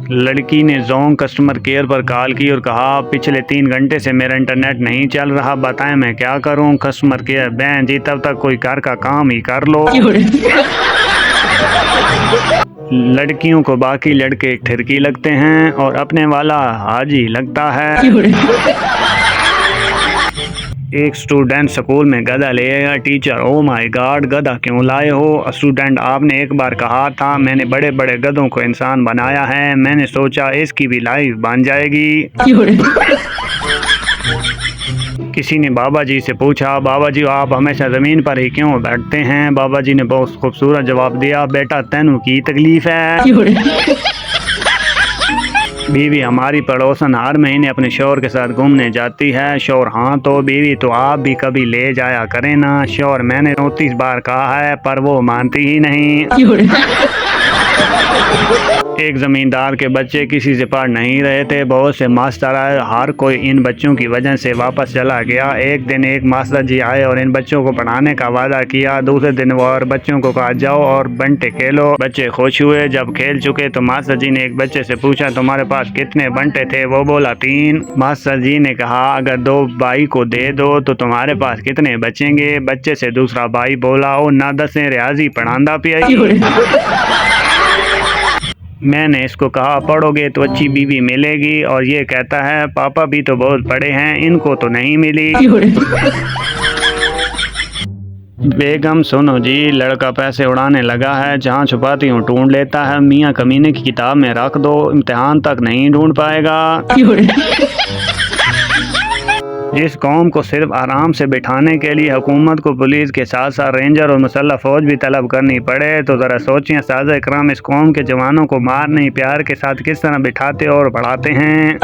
लड़की ने Jong customer care पर कॉल की और कहा, पिछले 3 घंटे से मेरा इंटरनेट नहीं चल रहा, बताएं मैं क्या करूं। कस्टमर केयर, बहन जी तब तक कोई घर का काम ही कर लो। लड़कियों को बाकी लड़के ठिरकी लगते हैं और अपने वाला हाजी लगता है। एक स्टूडेंट स्कूल में गधा ले आया। टीचर, ओ माय गॉड, गधा क्यों लाए हो? स्टूडेंट, आपने एक बार कहा था मैंने बड़े बड़े गधों को इंसान बनाया है, मैंने सोचा इसकी भी लाइफ बन जाएगी। किसी ने बाबा जी से पूछा, बाबा जी आप हमेशा ज़मीन पर ही क्यों बैठते हैं? बाबा जी ने बहुत खूबसूरत जवाब दिया, बेटा तेनू की तकलीफ है। बीवी हमारी पड़ोसन हर महीने अपने शौहर के साथ घूमने जाती है। शौहर, हाँ तो बीवी तो आप भी कभी ले जाया करें ना। शौहर, मैंने 29 बार कहा है पर वो मानती ही नहीं। एक जमींदार के बच्चे किसी से पढ़ नहीं रहे थे, बहुत से मास्टर आए, हर कोई इन बच्चों की वजह से वापस चला गया। एक दिन एक मास्टर जी आए और इन बच्चों को पढ़ाने का वादा किया। दूसरे दिन वो और बच्चों को कहा जाओ और बंटे खेलो। बच्चे खुश हुए। जब खेल चुके तो मास्टर जी ने एक बच्चे से पूछा, तुम्हारे पास कितने बंटे थे? वो बोला 3। मास्टर जी ने कहा, अगर 2 भाई को दे दो तो तुम्हारे पास कितने बचेंगे? बच्चे से दूसरा भाई बोला, ओ ना दसें रियाजी पढ़ांदा पिया। मैंने इसको कहा पढ़ोगे तो अच्छी बीवी मिलेगी, और ये कहता है पापा भी तो बहुत पढ़े हैं, इनको तो नहीं मिली। बेगम, सुनो जी, लड़का पैसे उड़ाने लगा है, जहाँ छुपाती हूँ ढूंढ लेता है, मियाँ कमीने की किताब में रख दो, इम्तिहान तक नहीं ढूंढ पाएगा। जिस कौम को सिर्फ आराम से बिठाने के लिए हुकूमत को पुलिस के साथ साथ रेंजर और मुसल्लह फौज भी तलब करनी पड़े, तो ज़रा सोचिए साज़ा इकराम इस कौम के जवानों को मार नहीं प्यार के साथ किस तरह बिठाते और बढ़ाते हैं।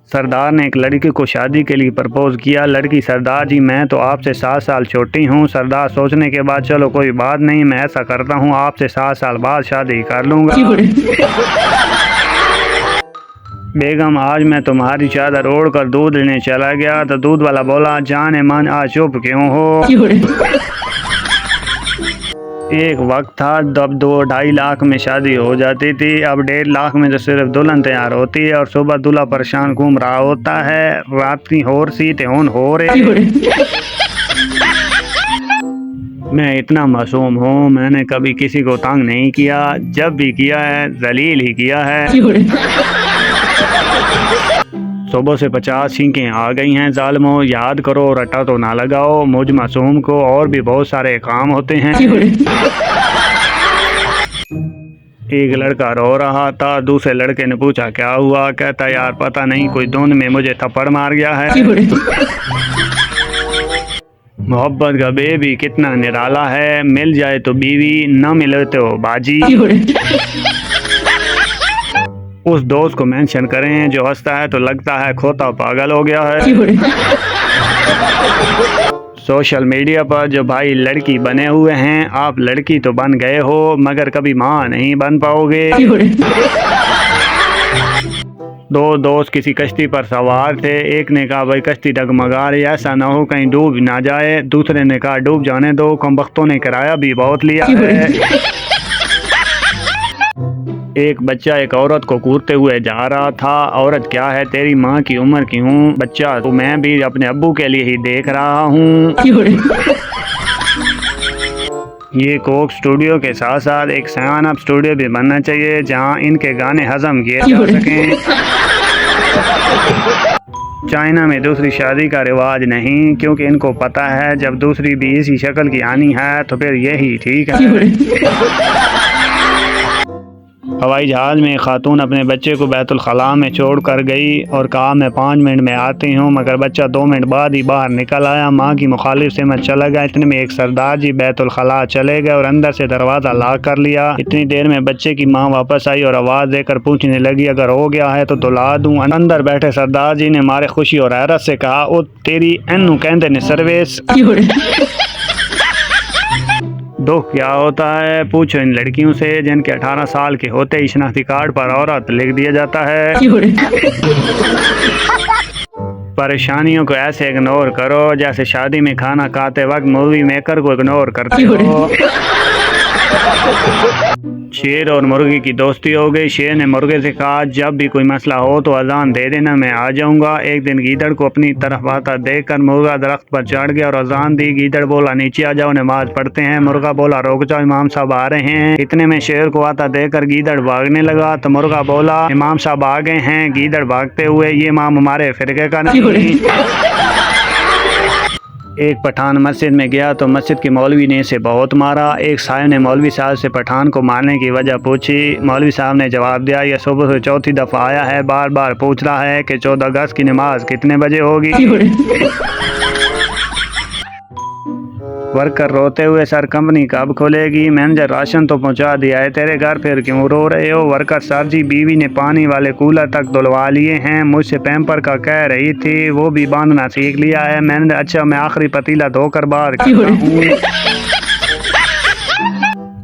सरदार ने एक लड़की को शादी के लिए प्रपोज किया। लड़की, सरदार जी मैं तो आपसे 7 साल छोटी हूँ। सरदार सोचने के बाद, चलो कोई बात नहीं, मैं ऐसा करता हूँ आपसे 7 साल बाद शादी कर लूँगा। बेगम, आज मैं तुम्हारी चादर ओढ़ कर दूध लेने चला गया तो दूध वाला बोला, जाने मन आज चुप क्यों हो? एक वक्त था जब 2-2.5 लाख में शादी हो जाती थी, अब 1.5 लाख में तो सिर्फ दुल्हन तैयार होती है और सुबह दूल्हा परेशान घूम रहा होता है। रात की होर सी ते हो रहे। मैं इतना मासूम हूँ, मैंने कभी किसी को तंग नहीं किया, जब भी किया है जलील ही किया है। सुबह से 50 छींकें आ गई हैं जालिमों, याद करो रटा तो ना लगाओ, मुझ मासूम को और भी बहुत सारे काम होते हैं। एक लड़का रो रहा था, दूसरे लड़के ने पूछा क्या हुआ? कहता यार पता नहीं, कोई धुन में मुझे थप्पड़ मार गया है। मोहब्बत का बेबी कितना निराला है, मिल जाए तो बीवी, न मिले तो बाजी। उस दोस्त को मेंशन करें जो हंसता है तो लगता है खोता पागल हो गया है। सोशल मीडिया पर जो भाई लड़की बने हुए हैं, आप लड़की तो बन गए हो मगर कभी माँ नहीं बन पाओगे। 2 दोस्त किसी कश्ती पर सवार थे। एक ने कहा भाई कश्ती डगमगा रही, ऐसा ना हो कहीं डूब ना जाए। दूसरे ने कहा डूब जाने दो, कमबख्तों ने किराया भी बहुत लिया है। एक बच्चा एक औरत को कूदते हुए जा रहा था। औरत, क्या है तेरी माँ की उम्र की हूँ। बच्चा, तो मैं भी अपने अब्बू के लिए ही देख रहा हूँ। ये कोक स्टूडियो के साथ साथ एक सयान अप स्टूडियो भी बनना चाहिए जहाँ इनके गाने हजम किए जा सकें। चाइना में दूसरी शादी का रिवाज नहीं, क्योंकि इनको पता है जब दूसरी भी इसी शक्ल की आनी है तो फिर यही ठीक है। हवाई जहाज़ में खातून अपने बच्चे को बैतुल खला में छोड़ कर गई और कहा मैं 5 मिनट में आती हूँ, मगर बच्चा 2 मिनट बाद ही बाहर निकल आया। माँ की मुखालिफ से मैं चला गया। इतने में एक सरदार जी बैतुल खला चले गए और अंदर से दरवाज़ा लॉक कर लिया। इतनी देर में बच्चे की माँ वापस आई और आवाज़ देकर पूछने लगी अगर हो गया है तो दुला दूँ। अंदर बैठे सरदार जी ने मारे खुशी और हैरत से कहा, ओ तेरी एनू कहते ने सर्विस। दुख क्या होता है पूछो इन लड़कियों से जिनके 18 साल के होते ही शनाख्ती कार्ड पर औरत लिख दिया जाता है। परेशानियों को ऐसे इग्नोर करो जैसे शादी में खाना खाते वक्त मूवी मेकर को इग्नोर करते हो। शेर और मुर्गे की दोस्ती हो गई। शेर ने मुर्गे से कहा, जब भी कोई मसला हो तो अजान दे देना, मैं आ जाऊंगा। एक दिन गीदड़ को अपनी तरफ आता देखकर मुर्गा दरख्त पर चढ़ गया और अजान दी। गीदड़ बोला, नीचे आ जाओ, नमाज पढ़ते हैं। मुर्गा बोला, रुक जाओ, इमाम साहब आ रहे हैं। इतने में शेर को आता देखकर गीदड़ भागने लगा तो मुर्गा बोला, इमाम साहब आ गए हैं। गीदड़ भागते हुए, ये इमाम हमारे फिरके का नहीं। एक पठान मस्जिद में गया तो मस्जिद के मौलवी ने इसे बहुत मारा। एक साहिब ने मौलवी साहब से पठान को मारने की वजह पूछी। मौलवी साहब ने जवाब दिया, यह सुबह से चौथी दफ़ा आया है, बार बार पूछ रहा है कि 14 अगस्त की नमाज कितने बजे होगी। वर्कर रोते हुए, सर कंपनी कब खुलेगी? मैनेजर, राशन तो पहुंचा दिया है, तेरे घर फिर क्यों रो रहे हो? वर्कर, सर जी बीवी ने पानी वाले कूलर तक धुलवा लिए हैं, मुझसे पैम्पर का कह रही थी, वो भी बांधना सीख लिया है। मैनेजर, अच्छा मैं आखिरी पतीला धोकर बाहर करता हूं।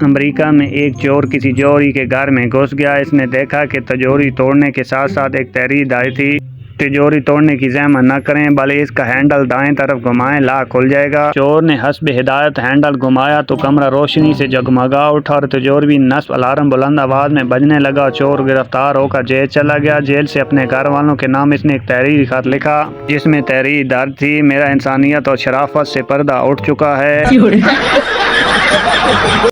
अमेरिका में एक चोर किसी जोहरी के घर में घुस गया। इसने देखा कि तिजोरी तोड़ने के साथ साथ एक तहरीर आई थी। तिजोरी तोड़ने की जहमत न करें, भले इसका हैंडल दाएं तरफ घुमाएं, लाक खुल जाएगा। चोर ने हस्ब हिदायत हैंडल घुमाया तो कमरा रोशनी से जगमगा उठा और तिजोरी भी नस्ब अलार्म बुलंद आवाज में बजने लगा। चोर गिरफ्तार होकर जेल चला गया। जेल से अपने घर वालों के नाम इसने एक तहरीर खत लिखा, जिसमें तहरीर दर्ज थी, मेरा इंसानियत और शराफत से पर्दा उठ चुका है।